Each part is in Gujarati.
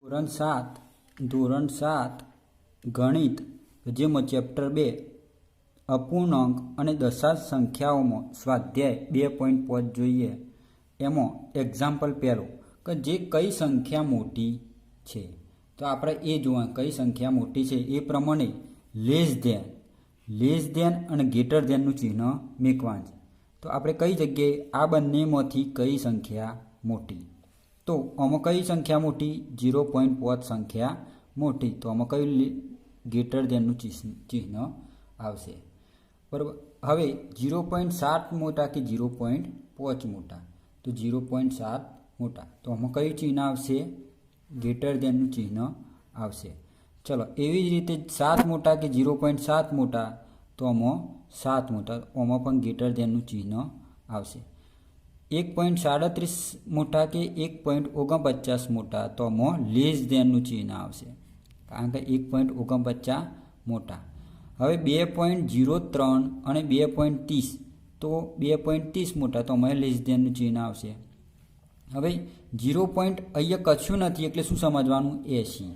ધોરણ 7 ગણિત જેમાં ચેપ્ટર 2 અપૂર્ણાંક અને દશાંશ સંખ્યાઓમાં સ્વાધ્યાય 2.5 જોઈએ. એમાં એક્ઝામ્પલ પહેલું કે જે કઈ સંખ્યા મોટી છે, તો આપણે એ જોવા કઈ સંખ્યા મોટી છે એ પ્રમાણે લેસ ધેન અને ગ્રેટર ધેનનું ચિહ્ન મૂકવાનું છે. તો આપણે કઈ જગ્યાએ આ બંનેમાંથી કઈ સંખ્યા મોટી, તો આમાં કઈ સંખ્યા મોટી? 0.5 સંખ્યા મોટી. તો આમાં કયું ગ્રેટર ધેનનું ચિહ્ન આવશે? બરાબર. હવે 0.7 મોટા કે 0.5 મોટા? તો 0.7 મોટા. તો આમાં કયું ચિહ્ન આવશે? ગ્રેટર ધેનનું ચિહ્ન આવશે. ચલો, એવી જ રીતે 7 મોટા કે 0.7 મોટા? તો આમાં 7 મોટા. આમાં પણ ગ્રેટર ધેનનું ચિહ્ન આવશે. 1.37 મોટા કે 1.49 મોટા? તો આમાં લેસ ધેનનું ચિહ્ન આવશે, કારણ કે 1.49 મોટા. હવે 2.03 અને 2.30, તો 2.30 મોટા. તો આમાં લેસ ધેનનું ચિહ્ન આવશે. હવે 0. અહીંયા કશું નથી એટલે શું સમજવાનું? 80.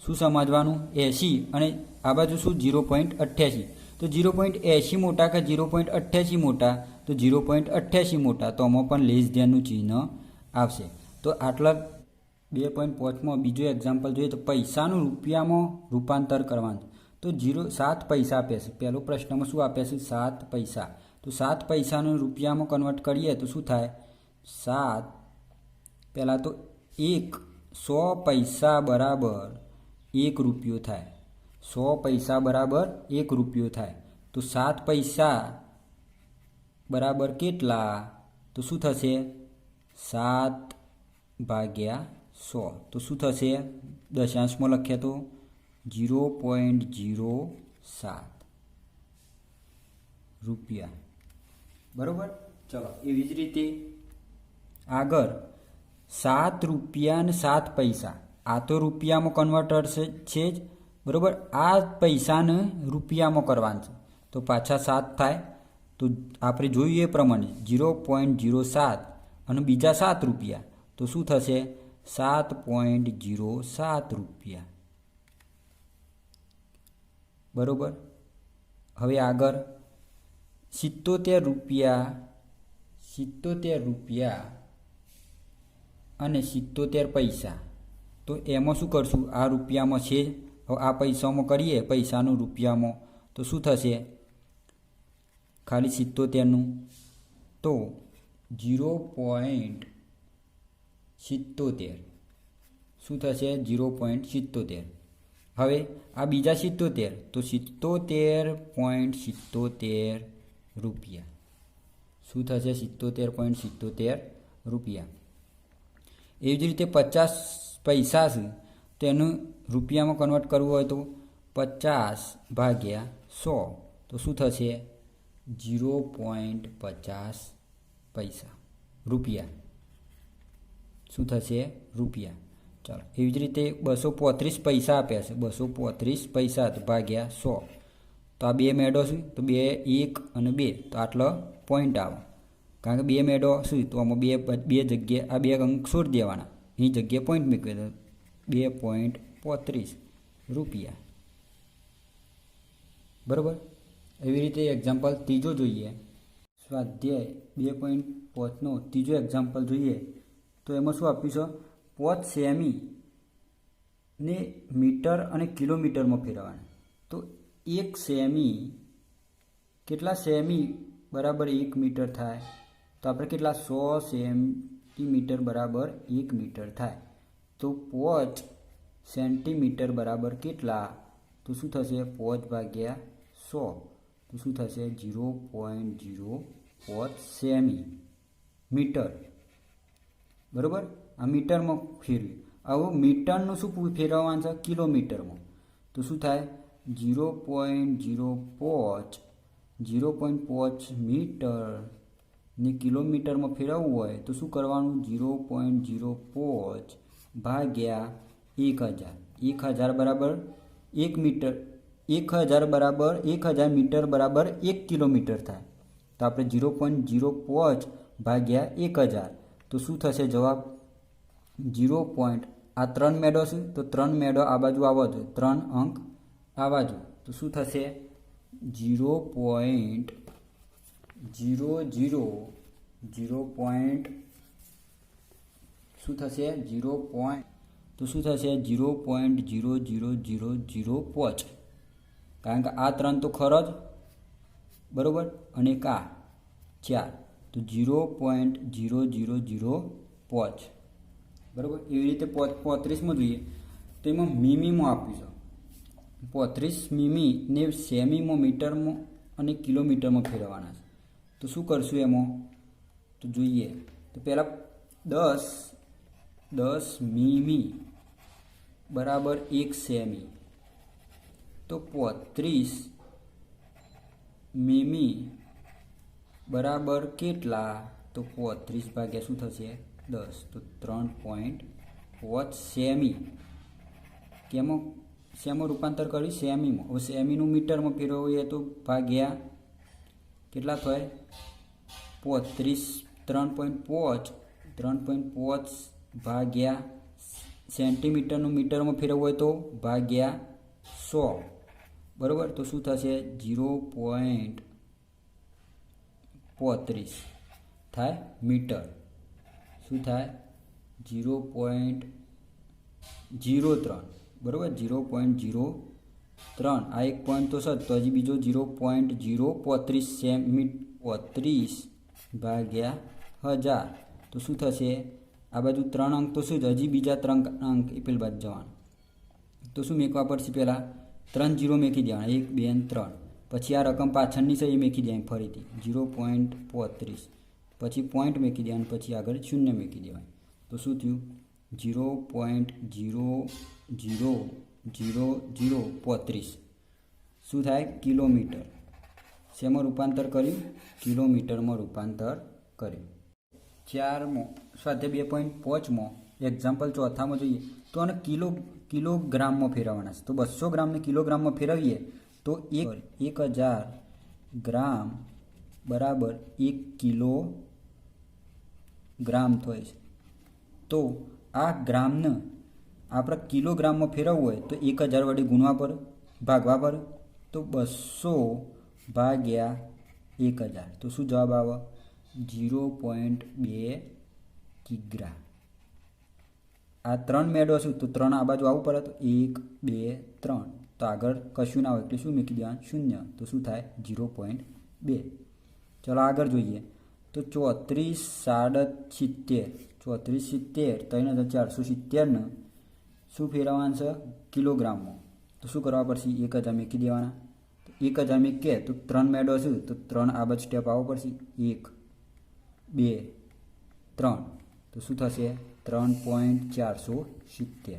શું સમજવાનું? 80. અને આ બાજુ શું? 0.88. તો 0.80 મોટા કે 0.88 મોટા? તો 0.88 મોટા. તો આમાં પણ લેસ ધેનનું ચિહ્ન આવશે. તો આટલા 2.5માં બીજું એક્ઝામ્પલ જોઈએ તો પૈસાનું રૂપિયામાં રૂપાંતર કરવાનું. તો 7 પૈસા આપે છે. પહેલો પ્રશ્નમાં શું આપે છે? 7 પૈસા. તો 7 પૈસાનું રૂપિયામાં કન્વર્ટ કરીએ તો શું થાય? 7 પહેલાં તો 100 પૈસા બરાબર 1 રૂપિયો થાય. 100 પૈસા બરાબર 1 રૂપિયો થાય. તો 7 પૈસા બરાબર કેટલા? તો શું થશે? 7/100. તો શું થશે? દશાંશમાં લખીએ તો 0.07 રૂપિયા. બરાબર. ચલો, એવી જ રીતે આગળ 7 રૂપિયા અને 7 પૈસા. આ તો રૂપિયામાં કન્વર્ટર છે જ. બરાબર. આ પૈસાને રૂપિયામાં કરવાનું છે તો પાછા 7 થાય. તો આપણે જોઈએ એ પ્રમાણે 0.07 અને બીજા 7 રૂપિયા. તો શું થશે? 7.07 રૂપિયા. બરાબર. હવે આગળ 77 રૂપિયા અને 77 પૈસા. તો એમાં શું કરશું? આ રૂપિયામાં છે, હવે આ પૈસામાં કરીએ, પૈસાનું રૂપિયામાં. તો શું થશે? ખાલી 77નું. તો 0.77 શું થશે? 0.77. હવે આ બીજા 77, તો 77.77 રૂપિયા. શું થશે? 77.77 રૂપિયા. એવી જ રીતે 50 પૈસા છે, તેનું રૂપિયામાં કન્વર્ટ કરવું હોય તો 50/100. તો શું થશે? 0.50 પૈસા રૂપિયા. શું થશે? રૂપિયા. ચાલો, એવી જ રીતે 235 પૈસા આપ્યા છે. 235 પૈસા ભાગ્યા 100. તો આ 2 મેળો શું? તો 2, 1 અને 2. તો આટલો પોઈન્ટ આવે, કારણ કે 2 મેળો શું? તો આમાં બે જગ્યાએ આ 2 અંક છોડી દેવાના, એની જગ્યાએ પોઈન્ટ મૂકી દો. 2.35 રૂપિયા. બરાબર. એવી રીતે એક્ઝામ્પલ ત્રીજો જોઈએ. સ્વાધ્યાય 2.5નો ત્રીજો એક્ઝામ્પલ જોઈએ તો એમાં શું આપ્યું છે? 5 સેમી ને મીટર અને કિલોમીટરમાં ફેરવવાના. તો 1 સેમી, કેટલા સેમી બરાબર 1 મીટર થાય? તો આપણે કેટલા? 100 સેન્ટીમીટર બરાબર 1 મીટર થાય. તો 5 સેન્ટીમીટર બરાબર કેટલા? તો શું થશે? 5/100. તો શું થશે? 0.05 સેમી મીટર. બરાબર. આ મીટરમાં ફેરવી. હવે મીટરનું શું ફેરવવાનું છે? કિલોમીટરમાં. તો શું થાય? 0.05 મીટર ને કિલોમીટરમાં ફેરવવું હોય તો શું કરવાનું? 0.05 ભાગ્યા 1000. 1000 બરાબર 1 મીટર. 1000 બરાબર 1000 મીટર બરાબર 1 કિલોમીટર થાય. તો આપણે 0.05 ભાગ્યા 1000. તો શું થશે જવાબ? 0. આ 3 મેળો છે તો 3 મેળો આ બાજુ આવવો જોઈએ, 3 અંક આ બાજુ, તો શું થશે 0.00 શું થશે 0.000005, કારણ કે આ 3 તો ખરો જ બરોબર, અને એક આ 4 તો 0.0005 બરાબર. એવી રીતે 35માં જોઈએ તો એમાં મીમીમાં આપ્યું છે, 35 મીમી ને સેમીમાં, મીટરમાં અને કિલોમીટરમાં ફેરવવાના છે. તો શું કરશું એમાં તો જોઈએ, તો પહેલાં 10 મીમી બરાબર 1 સેમી, તો 35 મીમી બરાબર કેટલા, તો 35 ભાગ્યા શું થશે 10, તો 3.5 સેમી. કેમાં શેમાં રૂપાંતર કર્યું, સેમીમાં. હવે સેમીનું મીટરમાં ફેરવીએ તો ભાગ્યા કેટલા થાય 35, 3.5 ભાગ્યા સેન્ટીમીટરનું મીટરમાં ફેરવવું હોય તો ભાગ્યા 100 બરાબર. તો શું થશે 0.35 થાય મીટર. શું થાય 0.03 બરાબર, 0.03. આ એક પોઈન્ટ તો છે, તો હજી બીજો 0.035 35 ભાગ્યા 1000, તો શું થશે આ બાજુ 3 અંક તો શું જ, હજી બીજા 3 અંક એ પેલી બાજુ જવાનું, તો શું મેકવા પડશે, પહેલાં 3 0 મેકી દેવાના, 1 2 અને 3, પછી આ રકમ પાછળની છે એ મેકી દેવાની ફરીથી 0.35, પછી પોઈન્ટ મેકી દેવાનું, પછી આગળ 0 મેકી દેવાય, તો શું થયું 0.000035 શું થાય કિલોમીટર. શેમાં રૂપાંતર કર્યું, કિલોમીટરમાં રૂપાંતર કર્યું. 4મો સ્વાધ્યાય 2.5માં એક્ઝામ્પલ ચોથામાં જોઈએ તો આને કિલોગ્રામમાં ફેરવવાના છે. તો 200 ગ્રામને કિલોગ્રામમાં ફેરવીએ તો 1000 ગ્રામ બરાબર 1 કિલોગ્રામ થાય છે. તો આ ગ્રામને આપણે કિલોગ્રામમાં ફેરવવું હોય તો 1000 વડે ગુણવા પર ભાગવા પર, તો 200 ભાગ્યા 1000, તો શું જવાબ આવે 0.2 કિગ્રા. આ 3 મેળો છું તો 3 આ બાજુ આવવું પડે, તો 1 2 3, તો આગળ કશું ના હોય એટલે શું મૂકી દેવાનું 0, તો શું થાય 0.2. ચલો આગળ જોઈએ તો 3470 3470 શું ફેરવવાનું છે કિલોગ્રામમાં, તો શું કરવા પડશે 1000 મૂકી દેવાના, તો 1000 મૂકીએ તો 3 મેળો છું તો 3 આ બાજુ સ્ટેપ આવવો પડશે, 1 2 3, તો શું થશે 3.470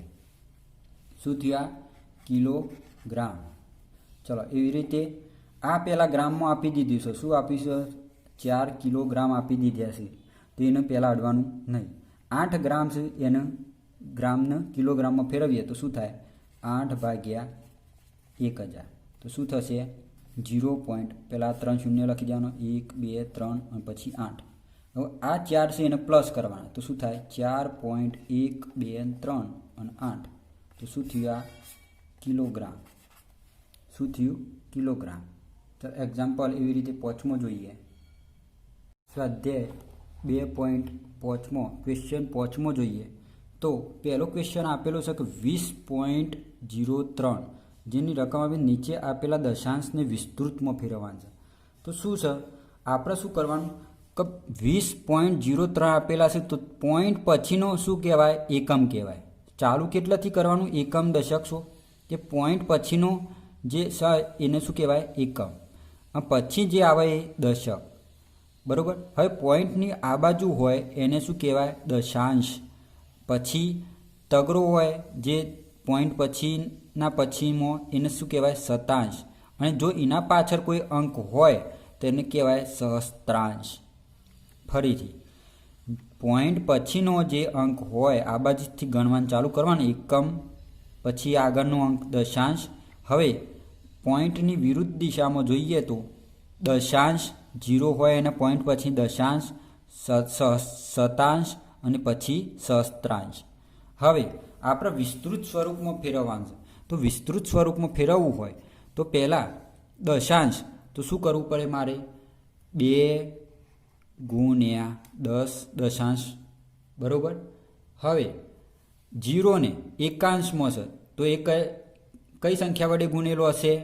શું થયા કિલોગ્રામ. ચલો એવી રીતે આ પહેલાં ગ્રામમાં આપી દીધું છે, શું આપીશું 4 કિલોગ્રામ આપી દીધા છે, તો એને પહેલાં અડવાનું નહીં. 8 ગ્રામ છે એને ગ્રામને કિલોગ્રામમાં ફેરવીએ તો શું થાય 8 ભાગ્યા 1000, તો શું થશે 0. પહેલાં 3 શૂન્ય લખી દેવાનો, 1 2 3 અને પછી 8. હવે આ 4 છે એને પ્લસ કરવાના, તો શું થાય 4.1 2 3 અને 8, તો શું થયું આ કિલોગ્રામ. શું થયું કિલોગ્રામ. તો એક્ઝામ્પલ એવી રીતે 5મો જોઈએ. સ્વાધ્યાય 2.5માં ક્વેશ્ચન 5મો જોઈએ તો પહેલો ક્વેશ્ચન આપેલો છે કે 20.03 જેની રકમ આપી નીચે આપેલા દશાંશને વિસ્તૃતમાં ફેરવવાનું છે. તો શું છે આપણે શું કરવાનું કે 20.03 આપેલા છે તો પોઈન્ટ પછીનો શું કહેવાય એકમ કહેવાય. ચાલુ કેટલાથી કરવાનું એકમ દશક છો, કે પોઈન્ટ પછીનો જે છે એને શું કહેવાય એકમ, પછી જે આવે એ દશક બરાબર. હવે પોઈન્ટની આ બાજુ હોય એને શું કહેવાય દશાંશ, પછી તગડો હોય જે પોઈન્ટ પછીના પછીમાં એને શું કહેવાય શતાંશ, અને જો એના પાછળ કોઈ અંક હોય તો એને કહેવાય સહસ્ત્રાંશ. ફરીથી પોઈન્ટ પછીનો જે અંક હોય આ બાજુથી ગણવાનું ચાલુ કરવાનું એકમ, પછી આગળનો અંક દશાંશ. હવે પોઈન્ટની વિરુદ્ધ દિશામાં જોઈએ તો દશાંશ 0 હોય અને પોઈન્ટ પછી દશાંશ શતાંશ અને પછી સહસ્ત્રાંશ. હવે આપણે વિસ્તૃત સ્વરૂપમાં ફેરવવાનું છે. તો વિસ્તૃત સ્વરૂપમાં ફેરવવું હોય તો પહેલાં દશાંશ તો શું કરવું પડે મારે 2 ગુણ્યા 10 દશાંશ બરાબર. હવે 0 ને એકાંશમાં છે તો એ કઈ સંખ્યા વડે ગુણેલો હશે?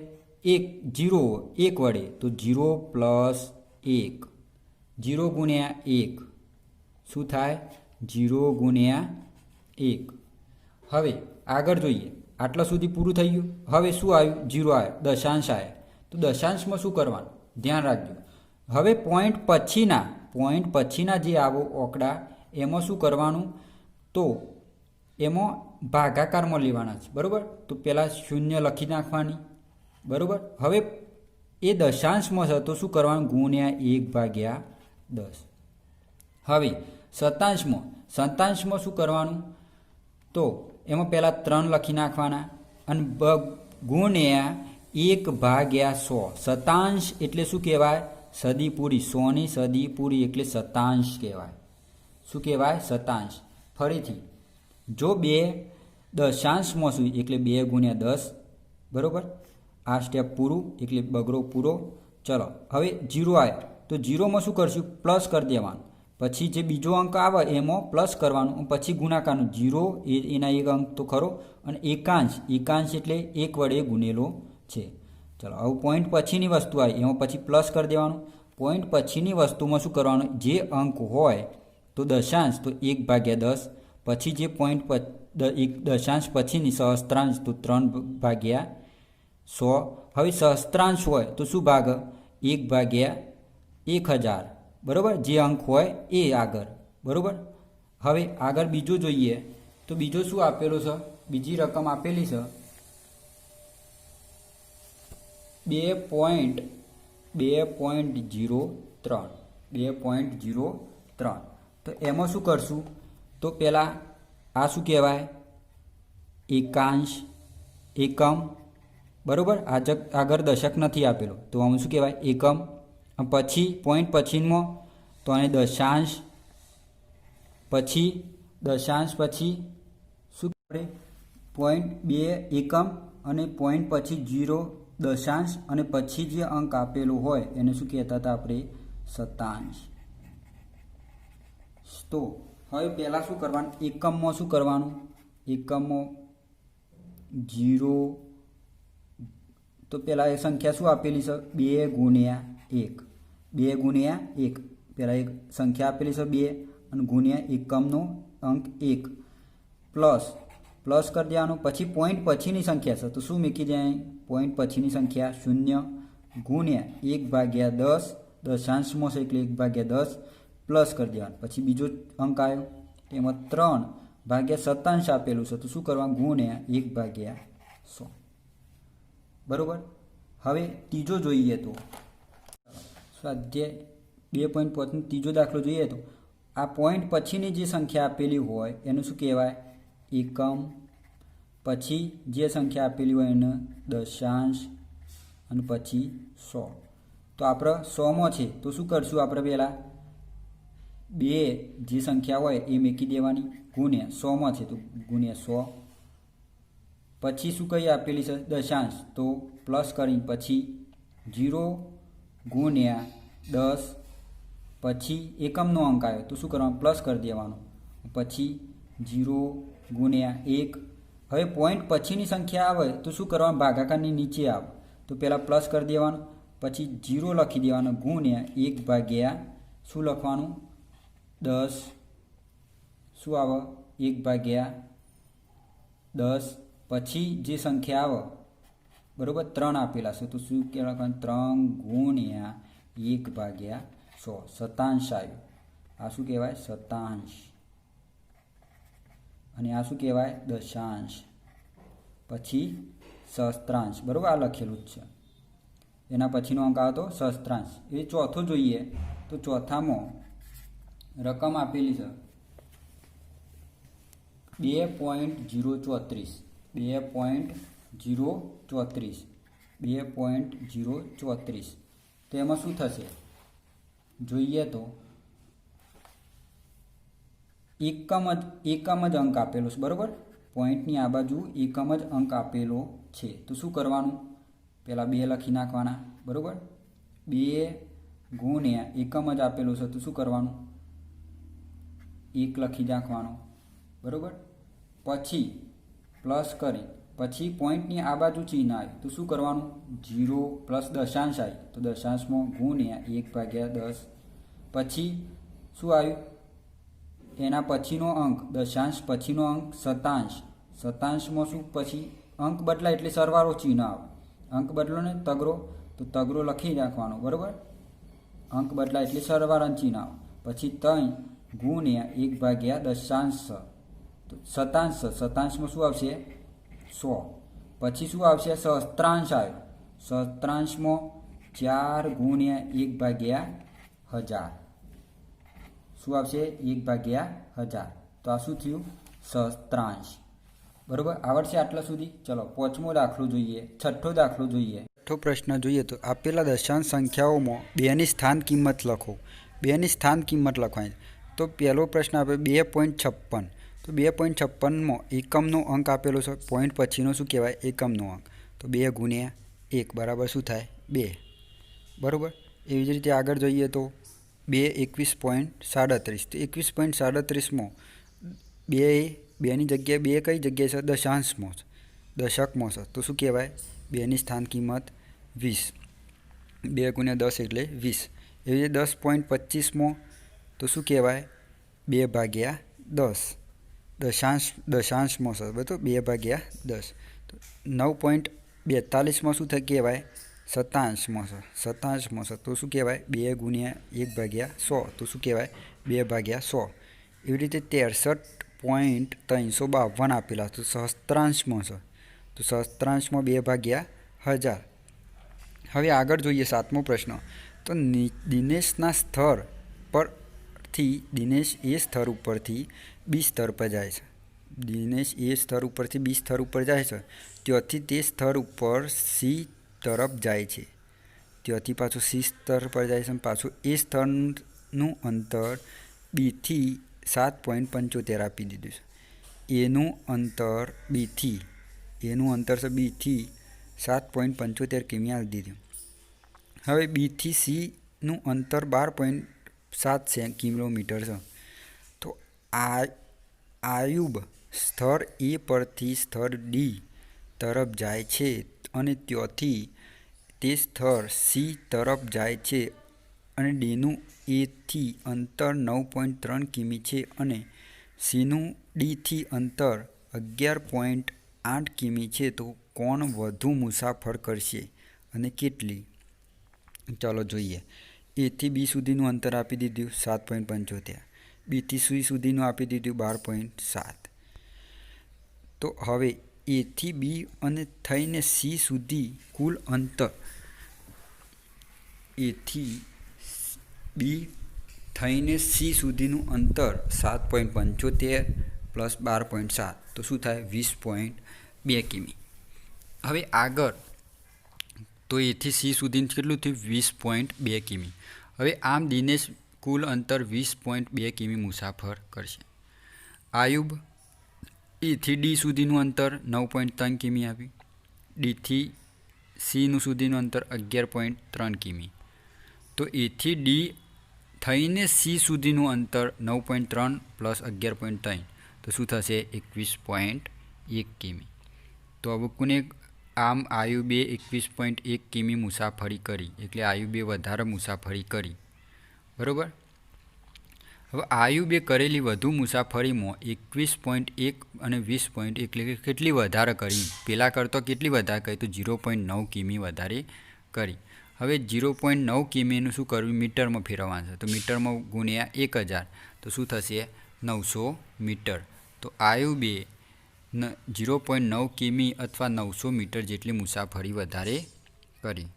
0 1 વડે. તો 0 પ્લસ 1 0 ગુણ્યા 1 શું થાય? 0 ગુણ્યા 1. હવે આગળ જોઈએ. આટલા સુધી પૂરું થઈ ગયું. હવે શું આવ્યું? 0 આવ્યો, દશાંશ આવ્યા. તો દશાંશમાં શું કરવાનું? ધ્યાન રાખજો. હવે પોઈન્ટ પછીના જે આવો ઓકડા એમાં શું કરવાનું? તો એમાં ભાગાકારમાં લેવાના છે બરાબર. તો પહેલાં 0 લખી નાખવાની બરાબર. હવે એ દશાંશમાં છે તો શું કરવાનું? ગુણ્યા 1/10. હવે શતાંશમાં શું કરવાનું? તો એમાં પહેલાં 3 લખી નાખવાના અને ગુણ્યા 1/100. શતાંશ એટલે શું કહેવાય? સદી પૂરી. 100ની સદી પૂરી એટલે શતાંશ કહેવાય. શું કહેવાય? શતાંશ. ફરીથી જો 2 દશાંશમાં શું એટલે 2 ગુણ્યા 10 બરાબર. આ સ્ટેપ પૂરું એટલે બગડો પૂરો. ચલો હવે 0 આવે તો 0માં શું કરશું? પ્લસ કરી દેવાનું. પછી જે બીજો અંક આવે એમાં પ્લસ કરવાનું, પછી ગુણાકારનું. 0 એના એક અંક તો ખરો, અને એકાંશ એટલે 1 વડે ગુણેલો છે. ચલો હવે પોઈન્ટ પછીની વસ્તુ આવી એમાં પછી પ્લસ કરી દેવાનું. પોઈન્ટ પછીની વસ્તુમાં શું કરવાનું? જે અંક હોય તો દશાંશ તો 1/10. પછી જે પોઈન્ટ દશાંશ પછીની સહસ્ત્રાંશ તો 3/100. હવે સહસ્ત્રાંશ હોય તો શું ભાગ? 1/1000 બરાબર. જે અંક હોય એ આગળ બરાબર. હવે આગળ બીજો જોઈએ તો બીજો શું આપેલો છે? બીજી રકમ આપેલી છે 2.03. તો એમાં શું કરશું? તો પહેલાં આ શું કહેવાય? એકમ બરાબર. આગળ દશક નથી આપેલો તો આમાં શું કહેવાય? એકમ. પછી પોઈન્ટ પછીમાં તો આને દશાંશ. પછી શું કરે? પોઈન્ટ 2 એકમ અને પોઈન્ટ પછી 0 દશાંશ અને પછી જે અંક આપેલો હોય એને શું કહેતા હતા આપણે? શતાંશ. તો હવે પહેલાં શું કરવાનું? એકમમાં શું કરવાનું? એકમમાં 0 તો પહેલાં એ સંખ્યા શું આપેલી છે? 2 ગુણ્યા 1. 2 ગુણ્યા 1 પહેલાં એક સંખ્યા આપેલી છે 2 અને ગુણ્યા એકમનો અંક 1 પ્લસ કરી દેવાનું. પછી પોઈન્ટ પછીની સંખ્યા છે તો શું મૂકી જાય? પોઈન્ટ પછીની સંખ્યા 0 ગુણ્યા 1/10. દશાંશમાં છે એટલે 1/10 પ્લસ કરી દેવાનું. પછી બીજો અંક આવ્યો એમાં 3 શતાંશ આપેલું છે તો શું કરવાનું? ગુણ્યા 1/100 બરાબર. હવે ત્રીજો જોઈએ તો સ્વાધ્યાય 2.5 ત્રીજો દાખલો જોઈએ તો આ પોઈન્ટ પછીની જે સંખ્યા આપેલી હોય એનું શું કહેવાય? એકમ. પછી જે સંખ્યા આપેલી હોય એને દશાંશ અને પછી 100. તો આપણે 100માં છે તો શું કરશું? આપણે પહેલાં 2 જે સંખ્યા હોય એ મૂકી દેવાની ગુણ્યા 100માં છે તો ગુણ્યા 100. પછી શું કઈ આપેલી છે? દશાંશ તો પ્લસ કરી પછી 0 ગુણ્યા 10. પછી એકમનો અંક આવ્યો તો શું કરવાનું? પ્લસ કરી દેવાનું. પછી 0 ગુણ્યા 1. હવે પોઈન્ટ પછીની સંખ્યા આવે તો શું કરવાનું? ભાગાકારની નીચે આવે તો પહેલાં પ્લસ કરી દેવાનું. પછી 0 લખી દેવાનું ગુણ્યા 1/10 શું લખવાનું? 10 શું આવે? 1/10. પછી જે સંખ્યા આવે બરાબર 3 આપેલા છે તો શું કહેવાય? 3 ગુણ્યા 1/100 શતાંશ આવ્યું. આ શું કહેવાય? શતાંશ. અને આ શું કહેવાય? દશાંશ. પછી સહસ્ત્રાંશ બરાબર. આ લખેલું જ છે. એના પછીનો અંક આવે તો સહસ્ત્રાંશ. એ ચોથો જોઈએ તો ચોથામાં રકમ આપેલી છે 2.034. 2.034 તો એમાં શું થશે? જોઈએ તો એકમ જ અંક આપેલો છે બરાબર. પોઈન્ટની આ બાજુ એકમ જ અંક આપેલો છે તો શું કરવાનું? પહેલાં 2 લખી નાખવાના, બરાબર? 2 ગુણ્યા એકમ જ આપેલો છે તો શું કરવાનું? 1 લખી નાખવાનું, બરાબર? પછી પ્લસ કરી પછી પોઈન્ટની આ બાજુ ચિહ્ન આવે તો શું કરવાનું? 0 પ્લસ દશાંશ આવે તો દશાંશમાં ગુણ્યા 1/10. પછી શું આવ્યું? એના પછીનો અંક, દશાંશ પછીનો અંક શતાંશ. શતાંશમાં શું પછી અંક બદલાય એટલે સરવાળો ચિહ્ન આવે. અંક બદલો ને તગરો, તો તગરો લખી નાખવાનો, બરાબર? અંક બદલાય એટલે સરવાળાનું ચિહ્ન આવે. પછી 3 ગુણ્યા 1/દશાંશ. તો શતાંશ, શતાંશમાં શું આવશે? 100. પછી શું આવશે? સહસ્ત્રાંશ આવ્યો. સહસ્ત્રાંશમાં 4 ગુણ્યા 1/1000. શું આવશે? 1/1000. તો આ શું થયું? સહસ્ત્રાંશ. બરાબર? આવડશે આટલા સુધી? ચલો 5મો દાખલો જોઈએ, 6થો દાખલો જોઈએ. 6થો પ્રશ્ન જોઈએ તો આપેલા દશાંશ સંખ્યાઓમાં 2ની સ્થાન કિંમત લખો. 2ની સ્થાન કિંમત લખવાની. તો પહેલો પ્રશ્ન આપે 2.56. તો 2.56માં એકમનો અંક આપેલો છે. પોઈન્ટ પછીનો શું કહેવાય? એકમનો અંક. તો 2 ગુણ્યા 1 બરાબર શું થાય? 2. બરાબર? એવી જ રીતે આગળ જોઈએ તો 21.37. તો 21.37માં 2ની જગ્યાએ 2 કઈ જગ્યાએ છે? દશાંશમાં છે, દશકમાં છે. તો શું કહેવાય? 2ની સ્થાન કિંમત 20. 2 ગુણ્યા 10 એટલે 20. એવી રીતે 10.25માં તો શું કહેવાય? 2/10. દશાંશમાં છે, બરાબર? 2/10. તો 9.42માં શું કહેવાય? શતાંશમાં છે, શતાંશમાં છે. તો શું કહેવાય? 2 ગુણ્યા 1/100. તો શું કહેવાય? 2/100. એવી રીતે 63.352 આપેલા તો સહસ્ત્રાંશમાં છે. તો સહસ્ત્રાંશમાં 2/1000. હવે આગળ જોઈએ 7મો પ્રશ્ન. તો દિનેશના સ્તર પરથી દિનેશ એ સ્તર ઉપરથી બી સ્તર પર જાય છે. દિનેશ એ સ્તર ઉપરથી બી સ્તર ઉપર જાય છે. ત્યાંથી તે સ્તર ઉપર સી તરફ જાય છે. ત્યાંથી પાછું સી સ્તર પર જાય છે. પાછું એ સ્તરનું અંતર બીથી 7.75 આપી દીધું છે. એનું અંતર બીથી, એનું અંતર છે બીથી 7.75 કિમી આપી દીધું. હવે બીથી સીનું અંતર 12.7 કિલોમીટર છે. તો આયુબ સ્તર એ પરથી સ્તર ડી તરફ જાય છે અને ત્યાંથી તે સ્તર સી તરફ જાય છે અને ડીનું એથી અંતર 9.3 કિમી છે અને સીનું ડીથી અંતર 11.8 કિમી છે. તો કોણ વધુ મુસાફર કરશે અને કેટલી? ચાલો જોઈએ. એથી બી સુધીનું અંતર આપી દીધું 7.75. બીથી સી સુધીનું આપી દીધું 12.7. તો હવે એથી બી અને થઈને સી સુધી કુલ અંતર, એથી બી થઈને સી સુધીનું અંતર 7.75 પ્લસ 12.7. તો શું થાય? 20.2 કિમી. હવે આગળ તો એથી સી સુધીનું કેટલું થયું? 20.2 કિમી. હવે આમ દિનેશ કુલ અંતર 20.2 કિમી મુસાફર કરશે. આયુબ એથી ડી સુધીનું અંતર 9.3 કિમી આપ્યું. ડીથી સીનું સુધીનું અંતર 11.3 કિમી. તો એથી ડી થઈને સી સુધીનું અંતર 9.3 પ્લસ 11.3. તો શું થશે? 21.1 કિમી. તો હવે કોને? આમ આયુબે 21.1 કિમી મુસાફરી કરી, એટલે આયુબે વધારે મુસાફરી કરી, બરાબર? હવે આયુબે કરેલી વધુ મુસાફરીમાં 21.1 અને 20.1 એટલે કે કેટલી વધારે કરી? પહેલાં કરતો કેટલી વધારે કરી? તો 0.9 કિમી વધારે કરી. હવે 0.9 કિમીનું શું કરવું? મીટરમાં ફેરવવાનું છે. તો મીટરમાં ગુણ્યા 1000. તો શું થશે? 900 મીટર. તો આયુબે 0.9 કિમી અથવા 900 મીટર જેટલી મુસાફરી વધારે કરી.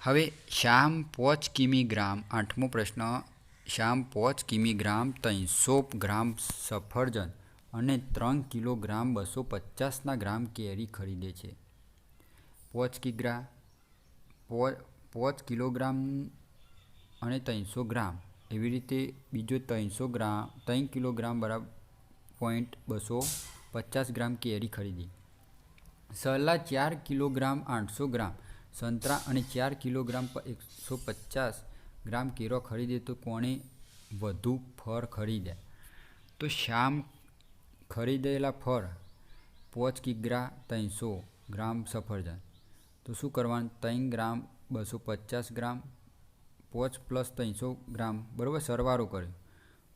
હવે શ્યામ 5 કિમી ગ્રામ. 8મો પ્રશ્ન. શ્યામ 5 કિમી ગ્રામ 300 ગ્રામ સફરજન અને 3 કિલોગ્રામ 250 ગ્રામ કેરી ખરીદે છે. 5 કિલોગ્રામ અને 300 ગ્રામ. એવી રીતે બીજો 300 કિલોગ્રામ બરાબર 0.250 50 ગ્રામ કેરી ખરીદી. સરલા 4 કિલોગ્રામ 800 ગ્રામ સંતરા અને 4 કિલોગ્રામ 150 ગ્રામ કેરો ખરીદે તો કોણે વધુ ફળ ખરીદ્યા? તો શ્યામ ખરીદેલા ફળ 5 કિગ્રા 300 ગ્રામ સફરજન. તો શું કરવાનું? 3 ગ્રામ 250 ગ્રામ 5 પ્લસ 300 ગ્રામ, બરાબર, સરવાળો કર્યો.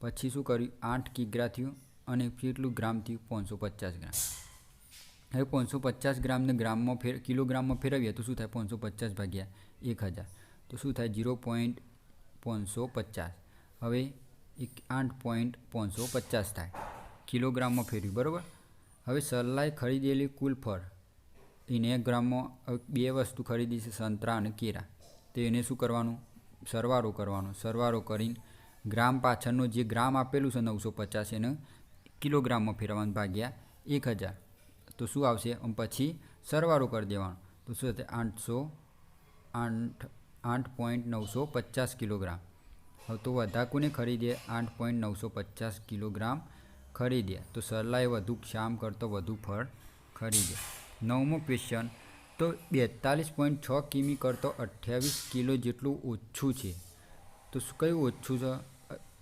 પછી શું કર્યું? 8 કિગ્રા થયું અને કેટલું ગ્રામ થયું? 550 ગ્રામ. હવે 550 ગ્રામને ગ્રામમાં કિલોગ્રામમાં ફેરવીએ તો શું થાય? 550 ભાગ્યા 1000 તો શું થાય? 0.550. હવે 8.550 થાય કિલોગ્રામમાં ફેરવ્યું, બરાબર. હવે સરલાએ ખરીદેલી કુલ ફળ એને ગ્રામમાં બે વસ્તુ ખરીદી છે, સંતરા અને કેરા. તો એને શું કરવાનું? સરવાળો કરવાનો. સરવાળો કરીને ગ્રામ પાછળનો જે ગ્રામ આપેલું છે 950 એને કિલોગ્રામમાં ફેરવવાનું ભાગ્યા 1000 તો શું આવશે? પછી સરવાળો કરી દેવાનો તો શું થશે? 8.950 કિલોગ્રામ. હવે તો વધા કોને ખરીદે? 8.950 કિલોગ્રામ ખરીદે. તો સરલાએ વધુ શ્યામ કરતો વધુ ફળ ખરીદે. 9મો ક્વેશ્ચન. તો 42.6 કિમી કરતો 28 કિલો જેટલું ઓછું છે. તો કયું ઓછું છે?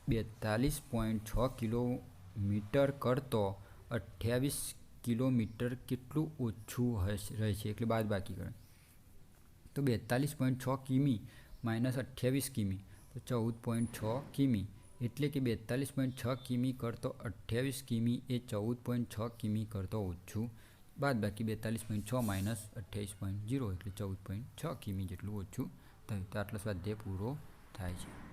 42.6 કિલોમીટર કરતો 28 કિલોમીટર કેટલું ઓછું રહેશે? એટલે બાદ બાકી કરે તો 42.6 કિમી માઇનસ 28 કિમી તો 14.6 કિમી. એટલે કે 42.6 કિમી કરતો 28 કિમી એ 14.6 કિમી કરતો ઓછું. બાદ બાકી 42.6 માઇનસ 28.0 એટલે 14.6 કિમી જેટલું ઓછું થયું. તો આટલો સ્વાધ્યાય પૂરો થાય છે.